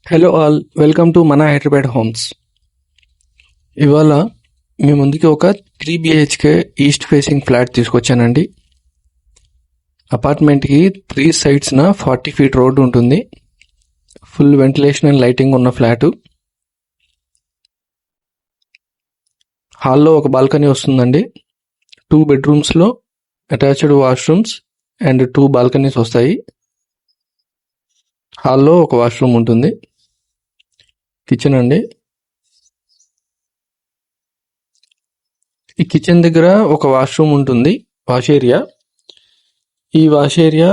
Hello all, welcome to మన Hyderabad homes. ఇవాళ మీ ముందుకి ఒక 3 బిహెచ్కే ఈస్ట్ ఫేసింగ్ ఫ్లాట్ తీసుకొచ్చానండి. అపార్ట్మెంట్కి 3 సైడ్స్న 40 ఫీట్ రోడ్ ఉంటుంది. ఫుల్ వెంటిలేషన్ అండ్ లైటింగ్ ఉన్న ఫ్లాటు. హాల్లో ఒక బాల్కనీ వస్తుందండి. 2 బెడ్రూమ్స్లో అటాచ్డ్ వాష్రూమ్స్ అండ్ 2 బాల్కనీస్ వస్తాయి. హాల్లో ఒక వాష్రూమ్ ఉంటుంది. కిచెన్ అండి. ఈ కిచెన్ దగ్గర ఒక వాష్రూమ్ ఉంటుంది, వాష్ ఏరియా. ఈ వాష్ ఏరియా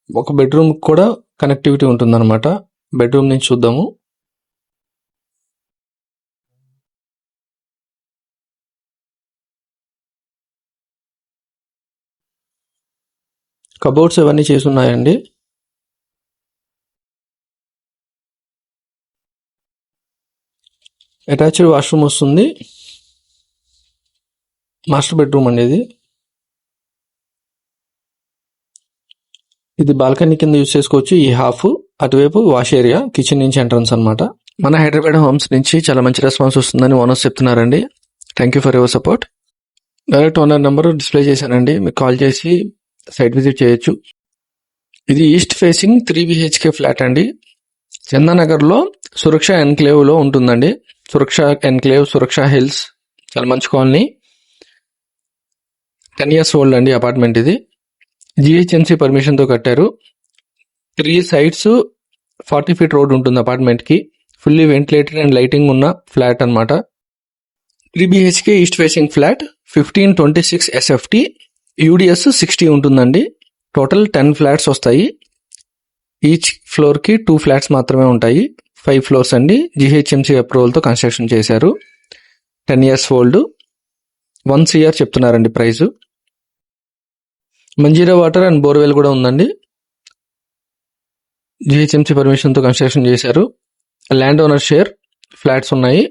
ఒక బెడ్రూమ్ కూడా కనెక్టివిటీ ఉంటుంది అనమాట. బెడ్రూమ్ నుంచి చూద్దాము. కబోర్డ్స్ అవన్నీ చేసి ఉన్నాయండి. అటాచ్డ్ వాష్రూమ్ వస్తుంది. మాస్టర్ బెడ్రూమ్ అండి ఇది బాల్కనీ కింద యూజ్ చేసుకోవచ్చు. ఈ హాఫ్ అటువైపు వాష్ ఏరియా, కిచెన్ నుంచి ఎంట్రన్స్ అనమాట. మన హైదరాబాద్ హోమ్స్ నుంచి చాలా మంచి రెస్పాన్స్ వస్తుందని ఓనర్స్ చెప్తున్నారండి. Thank you for your support. Direct owner number display చేశానండి, మీకు కాల్ చేసి సైట్ విజిట్ చేయొచ్చు. ఇది ఈస్ట్ ఫేసింగ్ 3 బిహెచ్కే ఫ్లాట్ అండి. చందానగర్లో సురక్ష ఎన్క్లేవ్లో ఉంటుందండి. సురక్ష ఎన్క్లేవ్, సురక్ష హిల్స్, చాలా మంచి కాలనీ. 10 years ఓల్డ్ అండి అపార్ట్మెంట్ ఇది. జిహెచ్ఎంసీ పర్మిషన్తో కట్టారు. 3 sides 40 feet రోడ్ ఉంటుంది అపార్ట్మెంట్కి. ఫుల్లీ వెంటిలేటెడ్ అండ్ లైటింగ్ ఉన్న ఫ్లాట్ అనమాట. 3 BHK east facing flat. 1526 SFT, UDS 60 ఉంటుందండి. టోటల్ 10 ఫ్లాట్స్ వస్తాయి. ఈచ్ ఫ్లోర్కి 2 ఫ్లాట్స్ మాత్రమే ఉంటాయి. 5 floors అండి. జిహెచ్ఎంసీ అప్రూవల్తో కన్స్ట్రక్షన్ చేశారు. 10 years ఓల్డ్. 1 CR చెప్తున్నారండి price. Manjira water and borewell కూడా ఉందండి. జిహెచ్ఎంసీ పర్మిషన్తో కన్స్ట్రక్షన్ చేశారు. ల్యాండ్ ఓనర్ షేర్ ఫ్లాట్స్ ఉన్నాయి.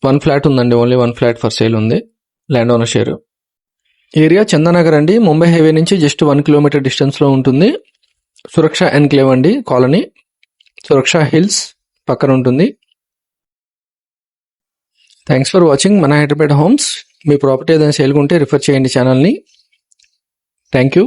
1 ఫ్లాట్ ఉందండి, ఓన్లీ 1 ఫ్లాట్ ఫర్ సేల్ ఉంది. Land owner share. Area Chandanagar అండి. ముంబై హైవే నుంచి జస్ట్ 1 kilometer డిస్టెన్స్లో ఉంటుంది. సురక్ష ఎన్క్లేవ్ అండి కాలనీ. సురక్ష హిల్స్ పక్కన ఉంటుంది. థ్యాంక్స్ ఫర్ వాచింగ్ మన హైదరాబాద్ హోమ్స్. మీ ప్రాపర్టీ ఏదైనా సేల్ ఉంటే రిఫర్ చేయండి ఛానల్ని. Thank you.